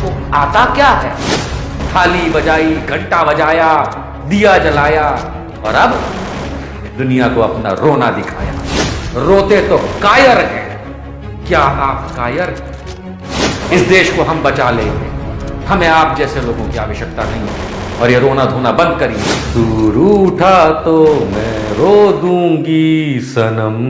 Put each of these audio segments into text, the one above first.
आपको आता क्या है? थाली बजाई, घंटा बजाया, दिया जलाया और अब दुनिया को अपना रोना दिखाया। रोते तो कायर हैं। क्या आप कायर? इस देश को हम बचा लेंगे। हमें आप जैसे लोगों की आवश्यकता नहीं है। और ये रोना धोना बंद करिए। तू रूठा तो मैं रो दूंगी सनम।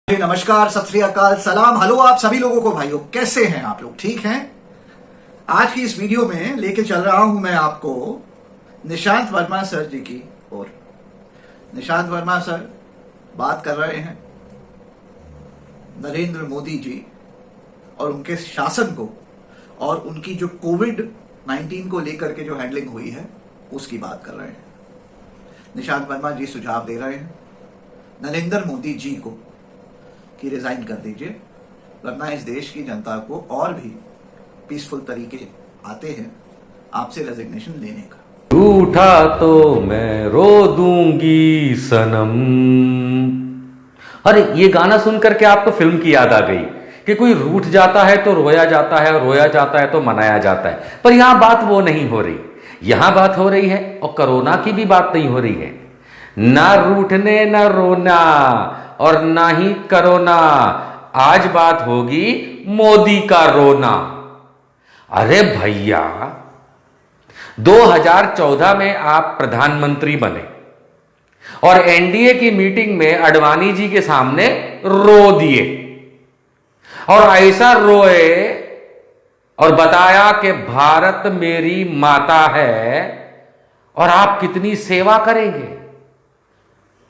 नमस्कार, सत श्री अकाल, सलाम, हेलो आप सभी लोगों को। भाइयों, कैसे हैं आप लोग? ठीक हैं? आज की इस वीडियो में लेके चल रहा हूं मैं आपको निशांत वर्मा सर जी की ओर। निशांत वर्मा सर बात कर रहे हैं नरेंद्र मोदी जी और उनके शासन को और उनकी जो कोविड-19 को लेकर के जो हैंडलिंग हुई है उसकी बात कर रहे हैं। निशांत वर्मा जी सुझाव दे रहे हैं नरेंद्र मोदी जी को कि रिजाइन कर दीजिए, वरना इस देश की जनता को और भी पीसफुल तरीके आते हैं आपसे रेजिग्नेशन लेने का। रूठा तो मैं रो दूंगी सनम। अरे ये गाना सुनकर के आपको फिल्म की याद आ गई कि कोई रूठ जाता है तो रोया जाता है और रोया जाता है तो मनाया जाता है। पर यहां बात वो नहीं हो रही। यहां बात हो रही है, और कोरोना की भी बात नहीं हो रही है। ना रूठने ना रोना और ना ही करोना। आज बात होगी मोदी का रोना। अरे भैया, 2014 में आप प्रधानमंत्री बने और एनडीए की मीटिंग में अडवाणी जी के सामने रो दिए और ऐसा रोए और बताया कि भारत मेरी माता है और आप कितनी सेवा करेंगे।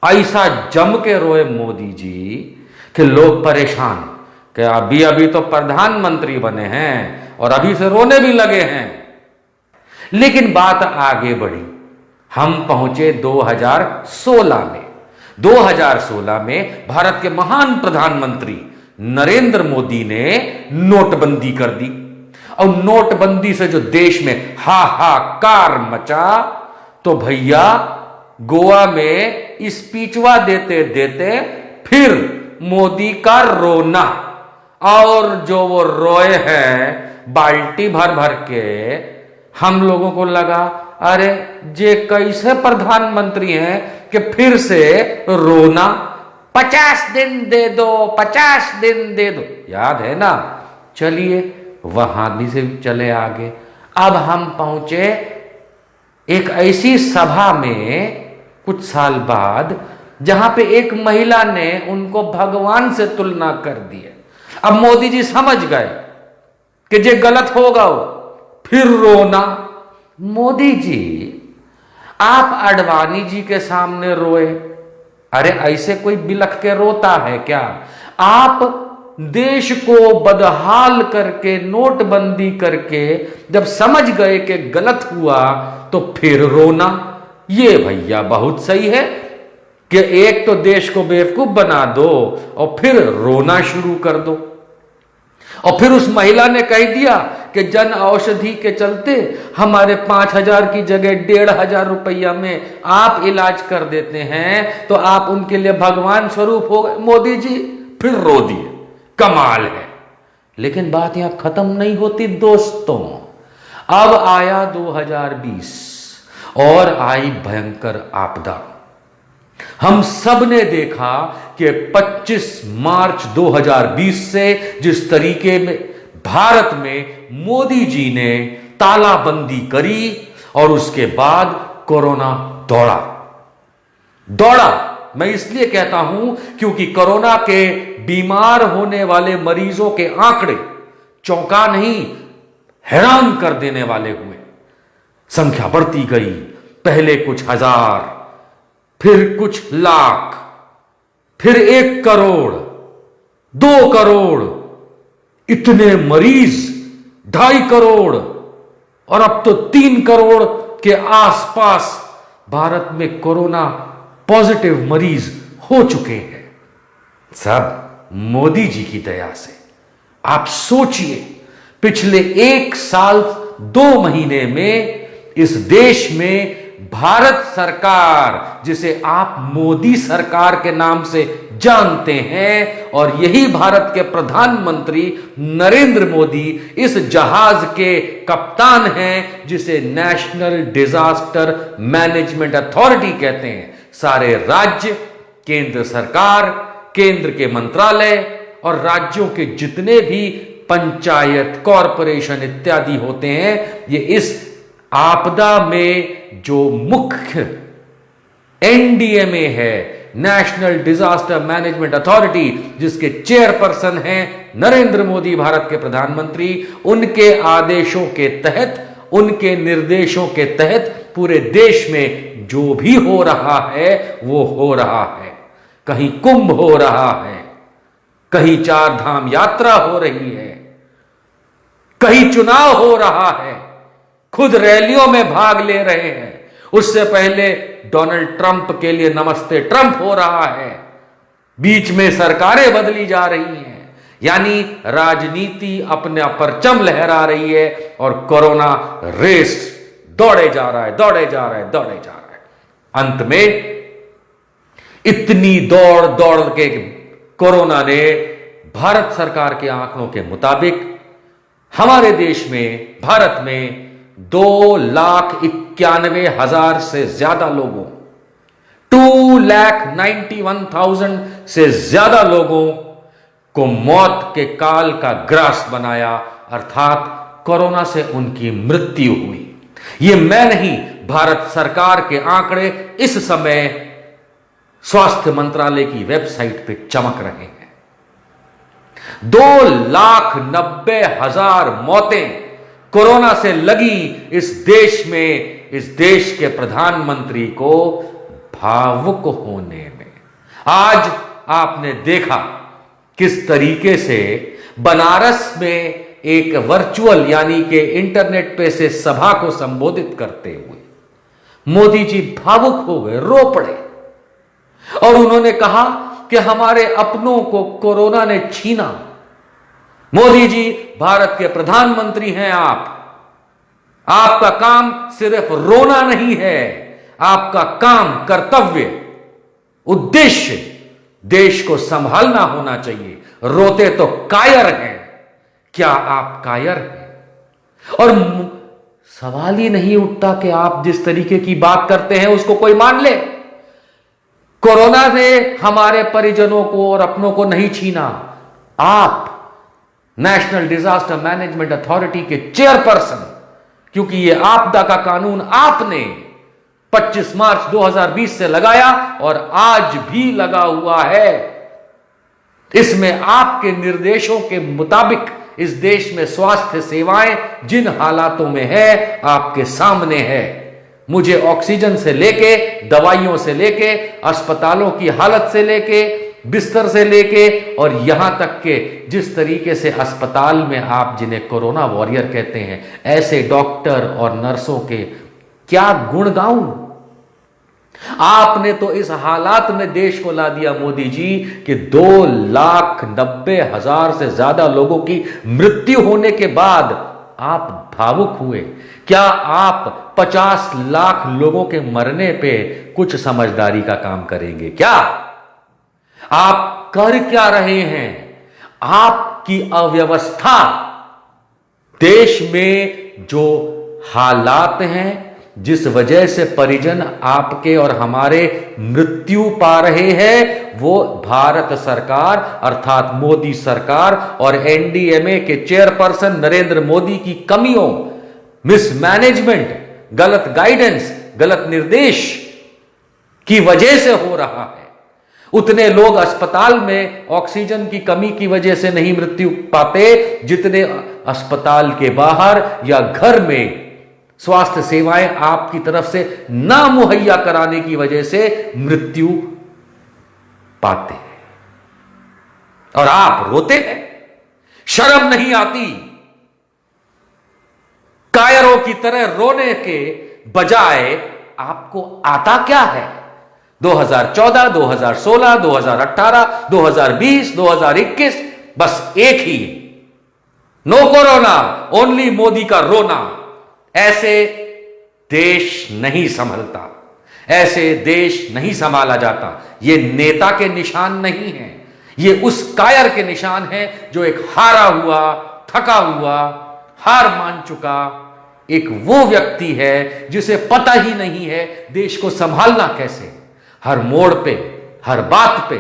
ऐसा जम के रोए मोदी जी कि लोग परेशान कि अभी अभी तो प्रधानमंत्री बने हैं और अभी से रोने भी लगे हैं। लेकिन बात आगे बढ़ी। हम पहुंचे 2016 में। 2016 में भारत के महान प्रधानमंत्री नरेंद्र मोदी ने नोटबंदी कर दी और नोटबंदी से जो देश में हाहाकार मचा, तो भैया गोवा में स्पीचवा देते देते फिर मोदी का रोना। और जो वो रोए हैं बाल्टी भर भर के, हम लोगों को लगा अरे जे कैसे प्रधानमंत्री हैं कि फिर से रोना। 50 दिन दे दो, 50 दिन दे दो, याद है ना? चलिए वहां भी से चले आगे। अब हम पहुंचे एक ऐसी सभा में कुछ साल बाद जहां पे एक महिला ने उनको भगवान से तुलना कर दी है। अब मोदी जी समझ गए कि जे गलत होगा वो, फिर रोना। मोदी जी, आप अडवाणी जी के सामने रोए। अरे ऐसे कोई बिलख के रोता है क्या? आप देश को बदहाल करके, नोटबंदी करके जब समझ गए कि गलत हुआ तो फिर रोना। ये भैया बहुत सही है कि एक तो देश को बेवकूफ बना दो और फिर रोना शुरू कर दो। और फिर उस महिला ने कह दिया कि जन औषधि के चलते हमारे 5,000 की जगह 1,500 रुपया में आप इलाज कर देते हैं तो आप उनके लिए भगवान स्वरूप हो गए। मोदी जी फिर रो दिए। कमाल है। लेकिन बात यहां खत्म नहीं होती दोस्तों। अब आया 2020 और आई भयंकर आपदा। हम सब ने देखा कि 25 मार्च 2020 से जिस तरीके में भारत में मोदी जी ने तालाबंदी करी और उसके बाद कोरोना दौड़ा। मैं इसलिए कहता हूं क्योंकि कोरोना के बीमार होने वाले मरीजों के आंकड़े चौंका नहीं, हैरान कर देने वाले हुए। संख्या बढ़ती गई, पहले कुछ हजार, फिर कुछ लाख, फिर 1 करोड़, 2 करोड़, इतने मरीज, 2.5 करोड़ और अब तो 3 करोड़ के आसपास भारत में कोरोना पॉजिटिव मरीज हो चुके हैं। सब मोदी जी की दया से। आप सोचिए, पिछले 1 साल 2 महीने में इस देश में भारत सरकार, जिसे आप मोदी सरकार के नाम से जानते हैं, और यही भारत के प्रधानमंत्री नरेंद्र मोदी इस जहाज के कप्तान हैं जिसे नेशनल डिजास्टर मैनेजमेंट अथॉरिटी कहते हैं। सारे राज्य, केंद्र सरकार, केंद्र के मंत्रालय और राज्यों के जितने भी पंचायत, कॉरपोरेशन इत्यादि होते हैं, ये इस आपदा में जो मुख्य एनडीएमए है, नेशनल डिजास्टर मैनेजमेंट अथॉरिटी, जिसके चेयरपर्सन हैं नरेंद्र मोदी, भारत के प्रधानमंत्री, उनके आदेशों के तहत, उनके निर्देशों के तहत पूरे देश में जो भी हो रहा है वो हो रहा है। कहीं कुंभ हो रहा है, कहीं 4 धाम यात्रा हो रही है, कहीं चुनाव हो रहा है, खुद रैलियों में भाग ले रहे हैं। उससे पहले डोनाल्ड ट्रंप के लिए नमस्ते ट्रंप हो रहा है, बीच में सरकारें बदली जा रही हैं, यानी राजनीति अपना परचम लहरा रही है और कोरोना रेस दौड़े जा रहा है, दौड़े जा रहा है, दौड़े जा रहा है। अंत में इतनी दौड़ दौड़ के कोरोना ने भारत सरकार के आंकड़ों के मुताबिक हमारे देश में, भारत में 2,91,000 से ज्यादा लोगों, 2,91,000 से ज्यादा लोगों को मौत के काल का ग्रास बनाया, अर्थात कोरोना से उनकी मृत्यु हुई। ये मैं नहीं, भारत सरकार के आंकड़े इस समय स्वास्थ्य मंत्रालय की वेबसाइट पे चमक रहे हैं। 2,90,000 मौतें कोरोना से लगी इस देश में, इस देश के प्रधानमंत्री को भावुक होने में। आज आपने देखा किस तरीके से बनारस में एक वर्चुअल यानी कि इंटरनेट पे से सभा को संबोधित करते हुए मोदी जी भावुक हो गए, रो पड़े, और उन्होंने कहा कि हमारे अपनों को कोरोना ने छीना। मोदी जी भारत के प्रधानमंत्री हैं, आपका काम सिर्फ रोना नहीं है, आपका काम, कर्तव्य, उद्देश्य देश को संभालना होना चाहिए। रोते तो कायर हैं, क्या आप कायर हैं? और सवाल ही नहीं उठता कि आप जिस तरीके की बात करते हैं उसको कोई मान ले। कोरोना ने हमारे परिजनों को और अपनों को नहीं छीना। आप नेशनल डिजास्टर मैनेजमेंट अथॉरिटी के चेयरपर्सन, क्योंकि यह आपदा का कानून आपने 25 मार्च 2020 से लगाया और आज भी लगा हुआ है। इसमें आपके निर्देशों के मुताबिक इस देश में स्वास्थ्य सेवाएं जिन हालातों में है आपके सामने है। मुझे ऑक्सीजन से लेके, दवाइयों से लेके, अस्पतालों की हालत से लेके, बिस्तर से लेके, और यहां तक के जिस तरीके से अस्पताल में आप जिन्हें कोरोना वॉरियर कहते हैं, ऐसे डॉक्टर और नर्सों के क्या गुण गाऊं। आपने तो इस हालात में देश को ला दिया मोदी जी कि 2,90,000 से ज्यादा लोगों की मृत्यु होने के बाद आप भावुक हुए। क्या आप 50 लाख लोगों के मरने पे कुछ समझदारी का काम करेंगे क्या? आप कर क्या रहे हैं? आपकी अव्यवस्था, देश में जो हालात हैं, जिस वजह से परिजन आपके और हमारे मृत्यु पा रहे हैं, वो भारत सरकार अर्थात मोदी सरकार और एनडीएमए के चेयरपर्सन नरेंद्र मोदी की कमियों, मिसमैनेजमेंट, गलत गाइडेंस, गलत निर्देश की वजह से हो रहा है। उतने लोग अस्पताल में ऑक्सीजन की कमी की वजह से नहीं मृत्यु पाते जितने अस्पताल के बाहर या घर में स्वास्थ्य सेवाएं आपकी तरफ से ना मुहैया कराने की वजह से मृत्यु पाते हैं। और आप रोते हैं, शर्म नहीं आती? कायरों की तरह रोने के बजाय आपको आता क्या है? 2014, 2016, 2018, 2020, 2021, बस एक ही, नो कोरोना, ओनली मोदी का रोना। ऐसे देश नहीं संभलता, ऐसे देश नहीं संभाला जाता। ये नेता के निशान नहीं है, ये उस कायर के निशान है जो एक हारा हुआ, थका हुआ, हार मान चुका एक वो व्यक्ति है जिसे पता ही नहीं है देश को संभालना कैसे। हर मोड़ पे, हर बात पे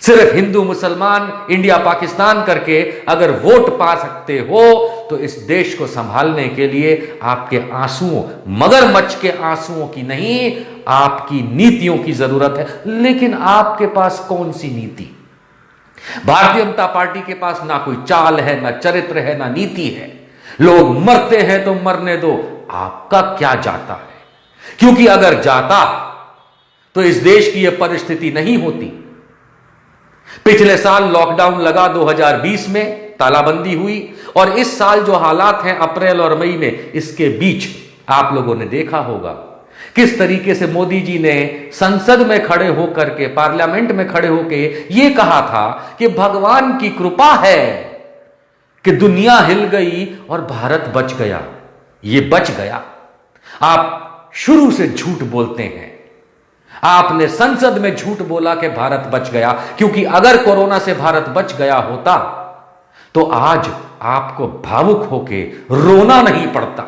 सिर्फ हिंदू मुसलमान, इंडिया पाकिस्तान करके अगर वोट पा सकते हो तो इस देश को संभालने के लिए आपके आंसुओं, मगरमच्छ के आंसुओं की नहीं, आपकी नीतियों की जरूरत है। लेकिन आपके पास कौन सी नीति? भारतीय जनता पार्टी के पास ना कोई चाल है, ना चरित्र है, ना नीति है। लोग मरते हैं तो मरने दो, आपका क्या जाता है? क्योंकि अगर जाता तो इस देश की यह परिस्थिति नहीं होती। पिछले साल लॉकडाउन लगा 2020 में, तालाबंदी हुई, और इस साल जो हालात हैं अप्रैल और मई में, इसके बीच आप लोगों ने देखा होगा किस तरीके से मोदी जी ने संसद में खड़े होकर के, पार्लियामेंट में खड़े होकर यह कहा था कि भगवान की कृपा है कि दुनिया हिल गई और भारत बच गया। ये बच गया। आप शुरू से झूठ बोलते हैं। आपने संसद में झूठ बोला कि भारत बच गया, क्योंकि अगर कोरोना से भारत बच गया होता तो आज आपको भावुक होके रोना नहीं पड़ता।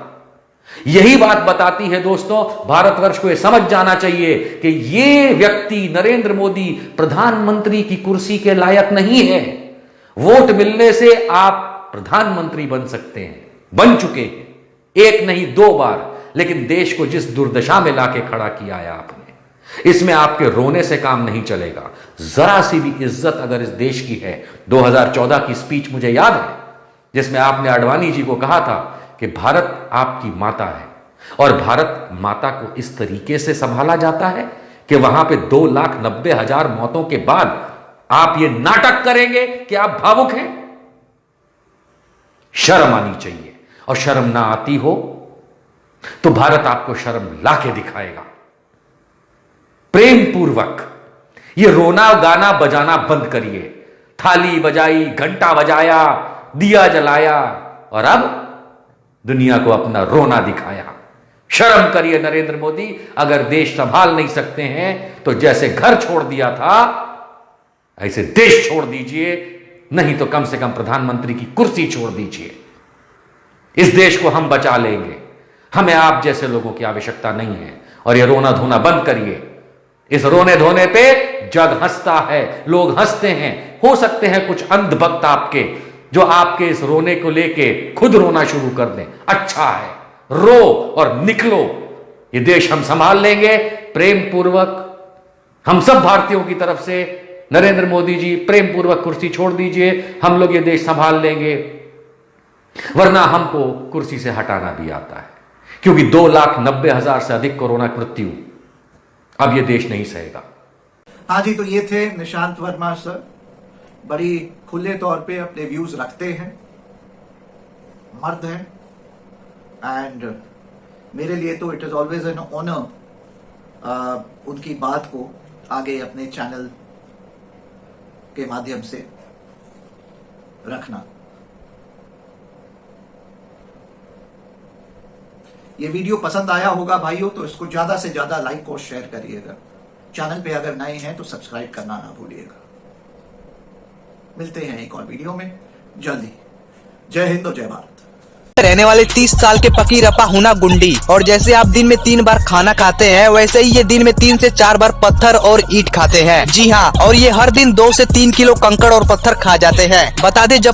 यही बात बताती है दोस्तों, भारतवर्ष को यह समझ जाना चाहिए कि यह व्यक्ति नरेंद्र मोदी प्रधानमंत्री की कुर्सी के लायक नहीं है। वोट मिलने से आप प्रधानमंत्री बन सकते हैं, बन चुके हैं, एक नहीं दो बार, लेकिन देश को जिस दुर्दशा में लाके खड़ा किया है आपने, इसमें आपके रोने से काम नहीं चलेगा। जरा सी भी इज्जत अगर इस देश की है, 2014 की स्पीच मुझे याद है जिसमें आपने आडवाणी जी को कहा था कि भारत आपकी माता है और भारत माता को इस तरीके से संभाला जाता है कि वहां पे 2,90,000 मौतों के बाद आप ये नाटक करेंगे कि आप भावुक हैं। शर्म आनी चाहिए, और शर्म ना आती हो तो भारत आपको शर्म लाके दिखाएगा। प्रेम पूर्वक ये रोना गाना बजाना बंद करिए। थाली बजाई, घंटा बजाया, दिया जलाया, और अब दुनिया को अपना रोना दिखाया। शर्म करिए नरेंद्र मोदी। अगर देश संभाल नहीं सकते हैं तो जैसे घर छोड़ दिया था ऐसे देश छोड़ दीजिए, नहीं तो कम से कम प्रधानमंत्री की कुर्सी छोड़ दीजिए। इस देश को हम बचा लेंगे। हमें आप जैसे लोगों की आवश्यकता नहीं है। और ये रोना धोना बंद करिए। इस रोने धोने पे जग हंसता है, लोग हंसते हैं। हो सकते हैं कुछ अंध भक्त आपके जो आपके इस रोने को लेके खुद रोना शुरू कर दें। अच्छा है, रो और निकलो। ये देश हम संभाल लेंगे प्रेम पूर्वक। हम सब भारतीयों की तरफ से नरेंद्र मोदी जी प्रेम पूर्वक कुर्सी छोड़ दीजिए, हम लोग ये देश संभाल लेंगे। वरना हमको कुर्सी से हटाना भी आता है, क्योंकि 2,90,000 से अधिक कोरोना मृत्यु अब ये देश नहीं सहेगा। हाँ जी, तो ये थे निशांत वर्मा सर। बड़ी खुले तौर पे अपने व्यूज रखते हैं, मर्द हैं, एंड मेरे लिए तो it is always an honour उनकी बात को आगे अपने चैनल के माध्यम से रखना। ये वीडियो पसंद आया होगा भाइयों, तो इसको ज्यादा से ज्यादा लाइक और शेयर करिएगा। चैनल पे अगर नए हैं तो सब्सक्राइब करना ना भूलिएगा। मिलते हैं एक और वीडियो में जल्दी। जय हिंद और जय भारत। रहने वाले 30 साल के फकीरप्पा हुना गुंडी। और जैसे आप दिन में 3 बार खाना खाते हैं, वैसे ही ये दिन में 3 से 4 बार पत्थर और ईंट खाते हैं। जी हाँ, और ये हर दिन 2 से 3 किलो कंकड़ और पत्थर खा जाते हैं। बता दें, जब